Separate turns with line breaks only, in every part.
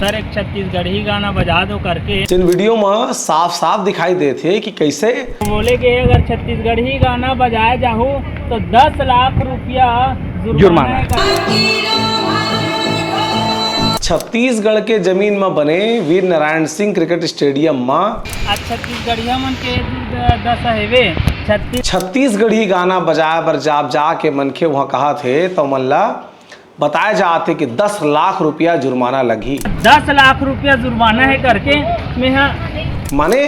Sir एक छत्तीसगढ़ी गाना बजा दो करके।
जिन वीडियो में साफ साफ दिखाई देते कि कैसे
बोले कि अगर छत्तीसगढ़ी गाना बजाया जाहू तो 10 लाख रुपया जुर्माना
छत्तीसगढ़ के जमीन में बने वीर नारायण सिंह क्रिकेट स्टेडियम में
आज छत्तीसगढ़िया मन के 10 हेवे
छत्तीसगढ़ी गाना बजाया बर जा के मनखे वहाँ कहा थे तो मल्ला बताया जाते कि 10 लाख रुपया जुर्माना लगी।
10 लाख रुपया जुर्माना है करके मैं
माने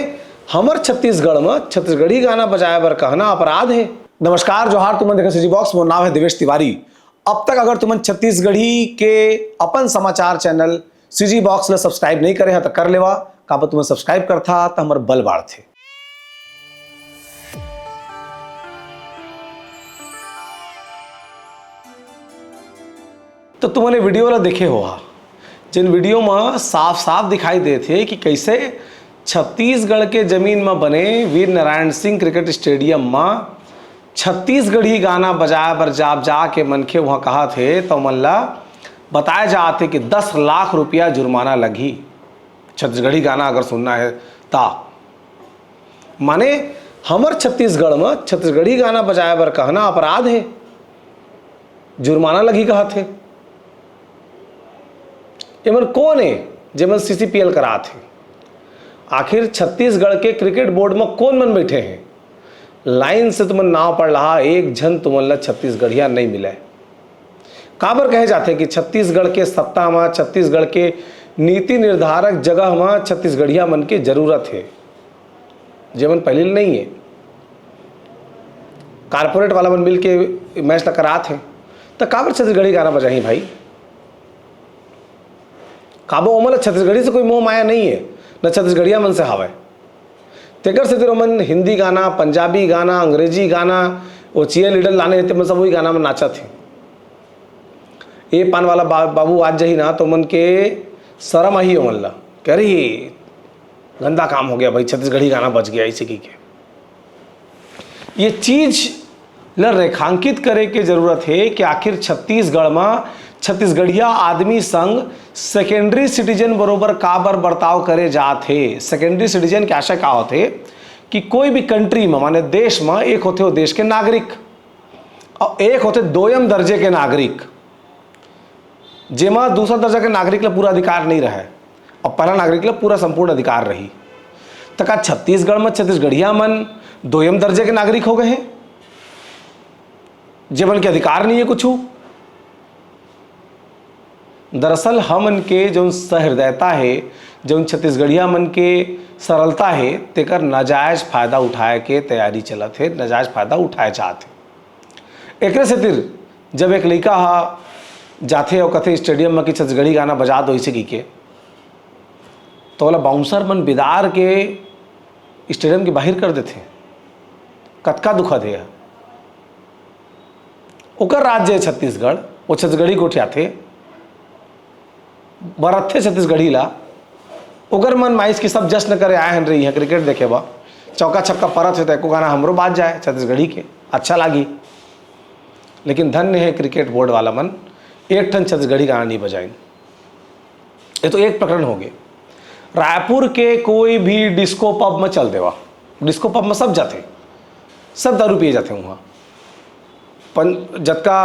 हमर छत्तीसगढ़ में छत्तीसगढ़ी गाना बजाया बर कहना अपराध है। नमस्कार जोहार, तुमन देखा सीजी बॉक्स। मोर नाम है देवेश तिवारी। अब तक अगर तुमन छत्तीसगढ़ी के अपन समाचार चैनल सीजी बॉक्स ला सब्सक्राइब नहीं करे तो कर लेवा। काबर तुम्हें सब्सक्राइब करता तो हमर बल बाढ़ थे। तो तुमने वीडियो ला देखे हो, जिन वीडियो में साफ साफ दिखाई देते कि कैसे छत्तीसगढ़ के जमीन में बने वीर नारायण सिंह क्रिकेट स्टेडियम में छत्तीसगढ़ी गाना बजाया बर जा के मनखे वहाँ कहा थे तो मल्ला बताया जाते कि 10 लाख रुपया जुर्माना लगी। छत्तीसगढ़ी गाना अगर सुनना है ता माने हमर छत्तीसगढ़ में छत्तीसगढ़ी गाना बजाया बर कहना अपराध है, जुर्माना लगी कहा थे। एमन कौन है जेमन CCPL करा थे? आखिर छत्तीसगढ़ के क्रिकेट बोर्ड में कौन मन बैठे हैं? लाइन से तुमन नाव पढ़ रहा, एक जन तुमन छत्तीसगढ़िया नहीं मिले। काबर कहे जाते कि छत्तीसगढ़ के सत्ता में, छत्तीसगढ़ के नीति निर्धारक जगह में छत्तीसगढ़िया मन की जरूरत है, जेमन पहले नहीं है। कारपोरेट वाला मन मिल के मैच करा थे तो काबर छत्तीसगढ़ी गाना बजाही भाई? काबो ओमन छत्तीसगढ़ी से कोई मोह माया नहीं है, न छत्तीसगढ़िया मन से हवा। तेकर से मन हिंदी गाना, पंजाबी गाना, अंग्रेजी गाना, वो चियर लीडर लाने रहते मन सब वही गाना में नाचा थे। ये पान वाला बाबू आज जही ना तो मन के शर्म आई मन ला, कह रही गंदा काम हो गया भाई, छत्तीसगढ़ी गाना बज गया इसी की के। ये चीज ल रेखांकित करे के जरूरत है कि आखिर छत्तीसगढ़ में छत्तीसगढ़िया आदमी संग सेकेंडरी सिटीजन बरोबर काबर बर्ताव करे जाते। सेकेंडरी सिटीजन के आशय का होते कि कोई भी कंट्री में माने देश में एक होते हो देश के नागरिक और एक होते दोयम दर्जे के नागरिक, जेमा दूसरा दर्जा के नागरिक ला पूरा अधिकार नहीं रहे और पहला नागरिक ला पूरा संपूर्ण अधिकार रही। तो का छत्तीसगढ़ में छत्तीसगढ़िया मन दोयम दर्जे के नागरिक हो गए हैं, जेमन के अधिकार नहीं है कुछ? दरअसल हमन के जो सहृदयता है, जो छत्तीसगढ़िया मन के सरलता है, तेकर नाजायज फायदा उठाए के तैयारी चलत है, नाजायज फायदा उठाए चाहते। एक से तिर जब एक लड़का जाते और कथे स्टेडियम में कि छत्तीसगढ़ी गाना बजा दो इसे की के, तो वाला बाउंसर मन बिदार के स्टेडियम के बाहर कर देते। कतका दुखद है। ओकर राज्य है छत्तीसगढ़, वो छत्तीसगढ़ी गोठिया थे बरत थे छत्तीसगढ़ी ला। ओकर मन माइस की सब जश्न करे आए हैं रही है क्रिकेट देखे बा, चौका छक्का परत है तो एको गाना हमरो बाज जाए छत्तीसगढ़ी के, अच्छा लगी। लेकिन धन्य है क्रिकेट बोर्ड वाला मन, एक ठन छत्तीसगढ़ी गाना नहीं बजाए। ये तो एक प्रकरण हो गए। रायपुर के कोई भी डिस्को पब में चल देवा, डिस्को पब में सब जाते, सब दारू पिए जाते वहाँ। जबका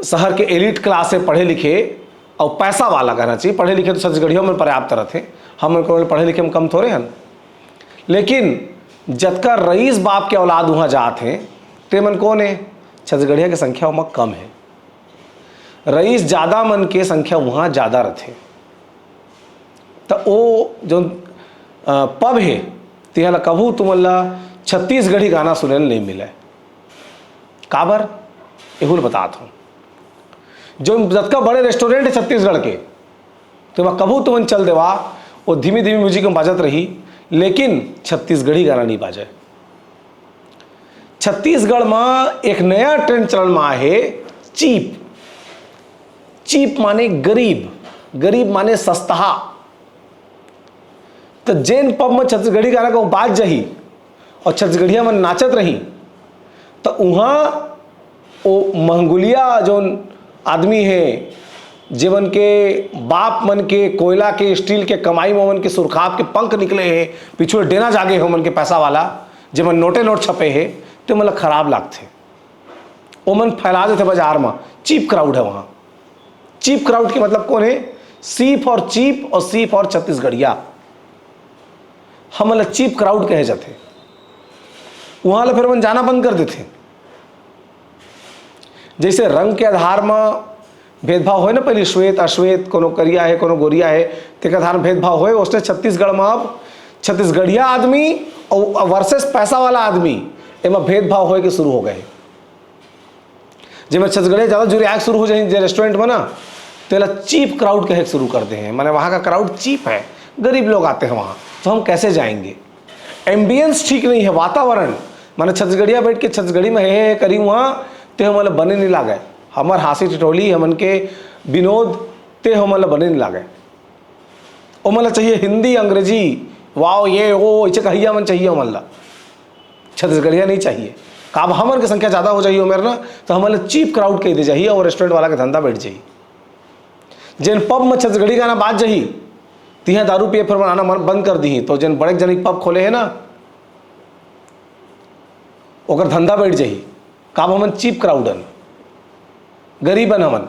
शहर के एलिट क्लास से पढ़े लिखे और पैसा वाला कहना चाहिए, पढ़े लिखे तो छत्तीसगढ़ियों में पर्याप्त थे, हम पढ़े लिखे में कम थोड़े हैं। लेकिन जबका रईस बाप के औलाद वहाँ जाते हैं ते मन कौन है? छत्तीसगढ़िया की संख्या वहाँ कम है, रईस ज़्यादा मन के संख्या वहाँ ज़्यादा रहते। तो वो जो पब है तिहला कभू तुमला छत्तीसगढ़ी गाना सुने नहीं मिले। काबर एहुल बताता हूँ। जो जतका बड़े रेस्टोरेंट है छत्तीसगढ़ के तो वह कभू तुमन चल देवा, वो धीमी धीमी म्यूजिक में बाजत रही, लेकिन छत्तीसगढ़ी गाना नहीं बाजे। छत्तीसगढ़ में एक नया ट्रेंड चलन में है चीप। चीप माने गरीब, गरीब माने सस्ता। तो जैन पब में छत्तीसगढ़ी गाना को बाज जही और छत्तीसगढ़िया में नाचत रही तो वहाँ वो महंगुलिया जो आदमी है जीवन के बाप मन के कोयला के स्टील के कमाई में मन के सुरखाब के पंख निकले हैं, पिछुए डेना जागे हो मन के पैसा वाला, जीवन नोटे नोट छपे है, तो मतलब खराब लागते। वो मन फैला देते बाजार में। चीप क्राउड है वहाँ। चीप क्राउड के मतलब कौन है? सी फॉर चीप और सी फॉर छत्तीसगढ़िया। हम मतलब चीप क्राउड कहे जाते। वहाँ ला फिर मन जाना बंद कर देते। जैसे रंग के आधार में भेदभाव हो ना, पहले श्वेत अश्वेत, कोनो करिया है कोनो गोरिया है, ते आधार में भेदभाव हो, उसने छत्तीसगढ़ में अब छत्तीसगढ़िया आदमी और वर्सेस पैसा वाला आदमी एवं भेदभाव हो के शुरू हो गए। जब छत्तीसगढ़िया ज़्यादा जुड़े आग शुरू हो जाए रेस्टोरेंट में ना, तो चीप क्राउड कहे शुरू करते हैं। माने वहाँ का क्राउड चीप है, गरीब लोग आते हैं वहाँ, तो हम कैसे जाएंगे? एम्बियंस ठीक नहीं है, वातावरण। माने छत्तीसगढ़िया बैठ के छत्तीसगढ़ी में है करी वहाँ, ते हम मतलब बने नहीं लागे। हमार हासी टिटोली हमन के विनोद ते हम मतलब बने नहीं लागे। वो मतलब चाहिए हिंदी अंग्रेजी, वाओ ये वो ऐसे कहिया मन चाहिए। मतलब छत्तीसगढ़िया नहीं चाहिए। काब हमन की संख्या ज़्यादा हो जाइए मेरे ना, तो हम मतलब चीप क्राउड कह दे जाइए और रेस्टोरेंट वाला का धंधा बैठ जाइए। जिन पब में छत्तीसगढ़ी गाना बात जाही, तिहा दारू पिए फिर बनाना मन बंद कर दी। तो जिन बड़े जनिक पब खोले है ना, ओकर धंधा बैठ जाही। काब हमन चीप क्राउडन, गरीबन हमन।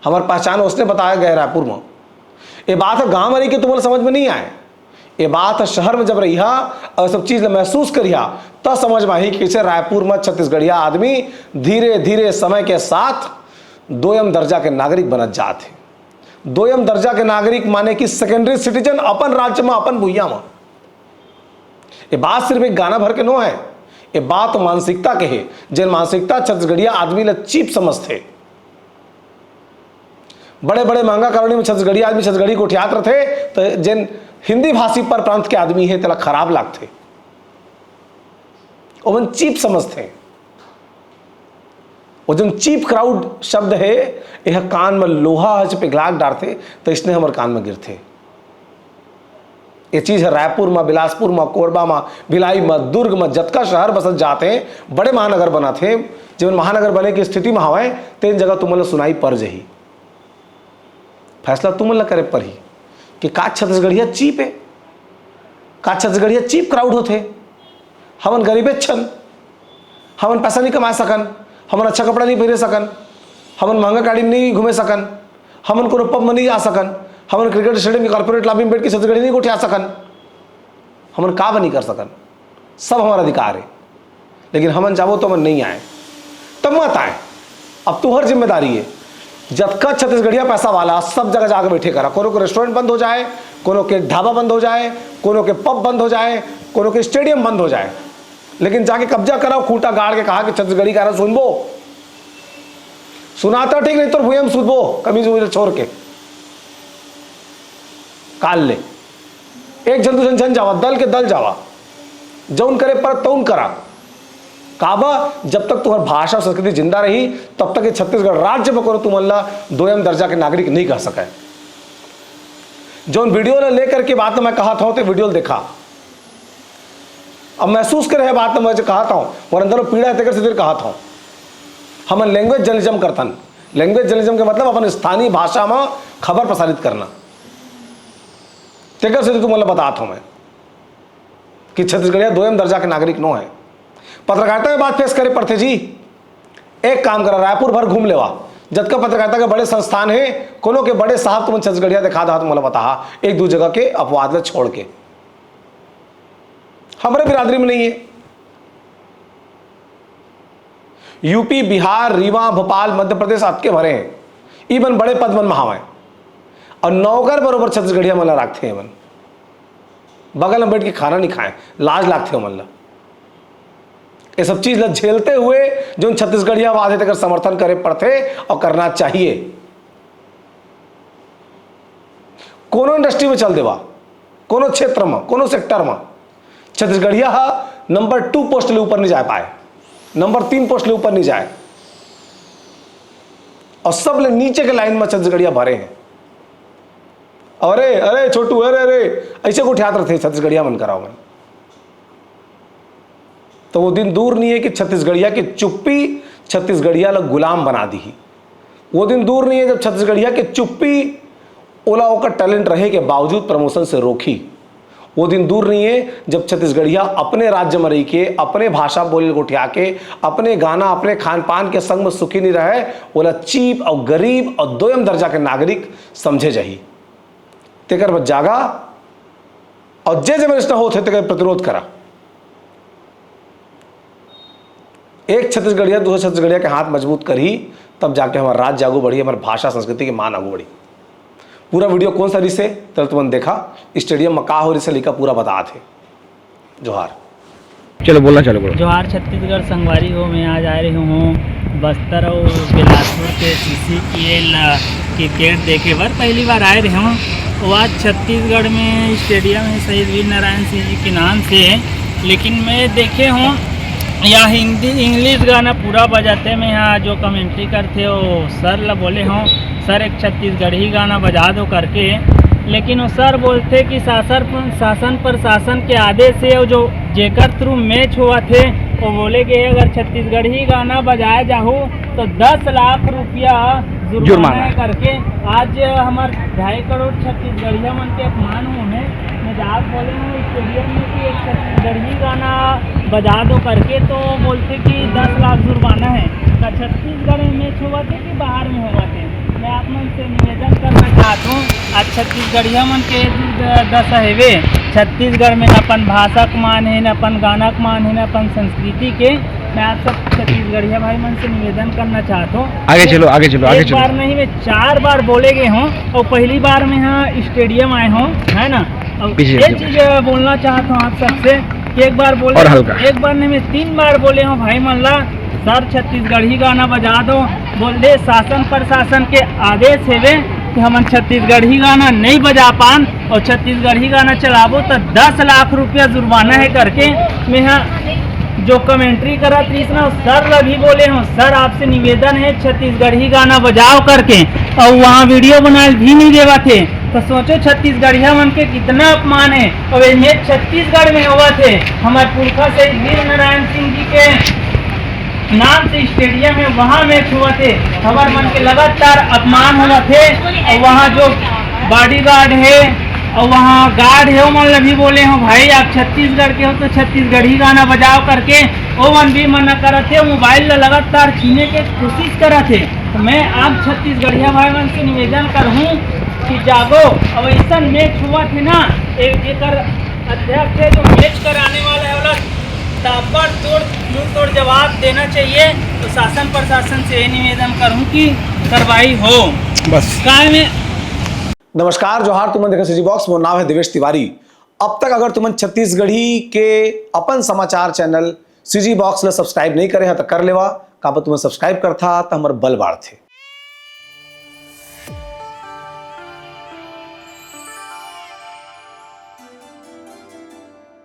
हमार पहचान उसने बताया गया रायपुर में। ये बात है गाँव में रही के तुम्हारे समझ में नहीं आए। ये बात है शहर में जब रहिया और सब चीज़ महसूस करिया, तब समझ में आई कि कैसे रायपुर में छत्तीसगढ़िया आदमी धीरे धीरे समय के साथ दोयम दर्जा के नागरिक बनत जाते। दोयम दर्जा के नागरिक माने कि सेकेंडरी सिटीजन, अपन राज्य में अपन भूया में। ये बात सिर्फ एक गाना भर के नो है, ये बात मानसिकता के है। जिन मानसिकता छत्तीसगढ़िया आदमी ने चीप समझते। बड़े बड़े महंगा कॉलोनी में छत्तीसगढ़िया आदमी छत्तीसगढ़ी को उठियात रहते, तो जिन हिंदी भाषी पर प्रांत के आदमी है तेला खराब लागते, और मन चीप समझते। वो जो चीप क्राउड शब्द है, यह कान में लोहा हज पिघलाक डालते, तो इसने हमारे कान में गिरते। ये चीज़ है रायपुर में, बिलासपुर में, कोरबा में, भिलाई में, दुर्ग में, जतका शहर बसत जाते हैं, बड़े महानगर बनाते। जब महानगर बने की स्थिति में हवा है, तेन जगह तुमने सुनाई पड़ जही। फैसला तुमने करे पर ही कि का छत्तीसगढ़िया चीप है, का छत्तीसगढ़िया चीप क्राउड होते। हमन गरीबे छन, हमन पैसा नहीं कमा सकन, हमन अच्छा कपड़ा नहीं पहने सकन, हमन महंगा गाड़ी नहीं घूमे सकन, हमन को पब में नहीं जा सकन, हमन क्रिकेट स्टेडियम की कॉर्पोरेट लॉबी में बैठ के छत्तीसगढ़ी नहीं उठा सकन, हमन का नहीं कर सकन। सब हमारा अधिकार है, लेकिन हमन जाबो तो हमन नहीं आए, तब मत आए। अब तुम्हारी जिम्मेदारी है। जब का छत्तीसगढ़िया पैसा वाला सब जगह जाकर बैठे करा, कोनो के रेस्टोरेंट बंद हो जाए, कोनो के ढाबा बंद हो जाए, कोनो के पब बंद हो जाए, कोनो के स्टेडियम बंद हो जाए, लेकिन जाके कब्जा कराओ, खूंटा गाड़ के कहा कि छत्तीसगढ़ी गाना सुनबो, सुनाता ठीक नहीं तो भूया में सुनबो, कमीज छोड़ के काल ले। एक जन दूसरे जन जावा, दल के दल जावा, जौन करे पर तौन करा। काबा जब तक तुम्हारी भाषा संस्कृति जिंदा रही, तब तक ये छत्तीसगढ़ राज्य में करो तुम अल्लाह दोयम दर्जा के नागरिक नहीं कर सके। जो वीडियो ने लेकर के बात मैं कहा था, तो वीडियो देखा, अब महसूस करे है बात मैं कहा था और अंदर पीड़ा है तेकर से देर कहा था। हम लैंग्वेज जर्नलिज्म करतन। लैंग्वेज जर्नलिज्म के मतलब अपन स्थानीय भाषा में खबर प्रसारित करना। तेकर से तुम बताता हूं मैं कि छत्तीसगढ़िया दोयम दर्जा के नागरिक नो है। पत्रकारिता में बात फेस करे पड़ते जी। एक काम करा, रायपुर भर घूम लेवा, जतका पत्रकारिता के बड़े संस्थान है, कोनो के बड़े साहब तुम छत्तीसगढ़िया दिखा दो, तुम बता एक दो जगह के अपवाद छोड़ के। हमारे बिरादरी में नहीं है। यूपी, बिहार, रीवा, भोपाल, मध्य प्रदेश अतके भरे हैं, इवन बड़े पद मन महावे, और नौकर बरोबर छत्तीसगढ़िया मला रखते हैं। मन बगल में बैठ के खाना नहीं खाए, लाज लागते हो मन। ये सब चीज झेलते हुए जो छत्तीसगढ़िया वादे तक समर्थन करे पड़ते और करना चाहिए। कोनो इंडस्ट्री में चल देवा, कोनो क्षेत्र में, कोनो सेक्टर में छत्तीसगढ़िया नंबर 2 पोस्ट ले ऊपर नहीं जा पाए, नंबर 3 पोस्ट ले ऊपर नहीं जाए, और सब ले नीचे के लाइन में छत्तीसगढ़िया भरे हैं। अरे अरे छोटू, अरे अरे ऐसे को उठाते रहते छत्तीसगढ़िया मन कराओ मन। तो वो दिन दूर नहीं है कि छत्तीसगढ़िया की चुप्पी छत्तीसगढ़िया लोग गुलाम बना दी। वो दिन दूर नहीं है जब छत्तीसगढ़िया के चुप्पी ओला ओकर टैलेंट रहे के बावजूद प्रमोशन से रोकी। वो दिन दूर नहीं है जब छत्तीसगढ़िया अपने राज्य में रही के, अपने भाषा बोले को उठा के, अपने गाना, अपने खान पान के संग में सुखी नहीं रहे, ओला चीप और गरीब और दोयम दर्जा के नागरिक समझे जाही। तेकर बच जागा और जे जबरदस्त होते तेकर प्रतिरोध करा। एक छत्तीसगढ़िया दूसरे छत्तीसगढ़िया के हाथ मजबूत करी, तब जाके हमारा राज्य आगू बढ़ी, हमारी भाषा संस्कृति की मान आगू बढ़ी। पूरा वीडियो कौन सा रिसे तरह तुमने देखा, स्टेडियम में का हो रिसे लिखा पूरा बता थे। जोहार।
चलो बोलना चालू करो।
जोहार छत्तीसगढ़ संगवारी हो, मैं आज आ रही हूँ बस्तर और बिलासपुर के CCPL क्रिकेट देखे बर पहली बार आए रहे हूँ। वो आज छत्तीसगढ़ में स्टेडियम है शहीद वीर नारायण सिंह जी के नाम से, लेकिन मैं देखे हूँ यहाँ हिंदी इंग्लिश गाना पूरा बजाते। मैं यहाँ जो कमेंट्री करते वो सर ला बोले हूँ सर एक छत्तीसगढ़ी गाना बजा दो करके, लेकिन वो सर बोलते कि शासन प्रशासन के आदेश से जो जेकर थ्रू मैच हुआ थे वो बोले कि अगर छत्तीसगढ़ी गाना बजाया जाहू तो 10 लाख रुपया जुर्माना करके। आज हमारे 2.5 करोड़ छत्तीसगढ़िया मन के अपमान हुए हैं। मैं जाकर बोले हूँ स्टेडियम में कि एक छत्तीसगढ़ी गाना बजा दो करके, तो बोलते कि 10 लाख जुर्माना है। तो छत्तीसगढ़ में मैच हुआ थे कि बाहर में हुआ थे। मैं आप मन से निवेदन करना चाहता हूँ, आज छत्तीसगढ़िया मन के दस हेवे छत्तीसगढ़ में न अपन भाषा का मान है, न अपन गाना का मान है, न अपन संस्कृति के। मैं आप सब छत्तीसगढ़िया भाई मन से निवेदन करना चाहता हूँ।
आगे चलो आगे चलो आगे चलो।
एक बार नहीं मैं 4 बार बोले गए हूँ और पहली बार मैं यहाँ स्टेडियम आए हूँ, है ना। और ये चीज बोलना चाहता हूँ आप सबसे कि एक बार बोले, एक बार नहीं मैं 3 बार बोले हूँ भाई मन ला सर छत्तीसगढ़ी गाना बजा दो। बोल दे शासन प्रशासन के आदेश है कि हम छत्तीसगढ़ी गाना नहीं बजा पान और छत्तीसगढ़ी गाना चलाबो तो 10 लाख रुपया जुर्माना है करके। मैं यहाँ जो कमेंट्री करा थी ना सर ला भी बोले हूँ सर आपसे निवेदन है छत्तीसगढ़ी गाना बजाओ करके, और वहाँ वीडियो बना भी नहीं देवा थे। तो सोचो छत्तीसगढ़िया मन के कितना अपमान है। और ये छत्तीसगढ़ में हुआ थे, हमारे पुरखा से वीर नारायण सिंह जी के नाम से स्टेडियम है, वहाँ मैच हुआ थे। हमारे मन के लगातार अपमान हुआ थे। और वहाँ जो बॉडीगार्ड है और वहाँ गार्ड है, वो मन भी बोले हो भाई आप छत्तीसगढ़ के हो तो छत्तीसगढ़ी गाना बजाओ करके। वो मन भी मना करा थे, मोबाइल ला लगातार छीने के कोशिश करा थे। तो मैं आप छत्तीसगढ़िया भाई मन से निवेदन करूँ कि जागो। अब ऐसा मैच हुआ थे ना, एक अध्यक्ष है जो मैच कराने वाला है वाला तोड़ जवाब देना चाहिए। तो शासन प्रशासन से ये निवेदन करूं कि कार्रवाई हो बस काय में।
नमस्कार जोहार, तुमन देखा सीजी बॉक्स। मोर नाम है देवेश तिवारी। अब तक अगर तुमन छत्तीसगढ़ी के अपन समाचार चैनल सीजी बॉक्स ला सब्सक्राइब नहीं करे हैं तो कर लेवा। का तुम्हें सब्सक्राइब करता तो हमारे बल बाढ़ थे।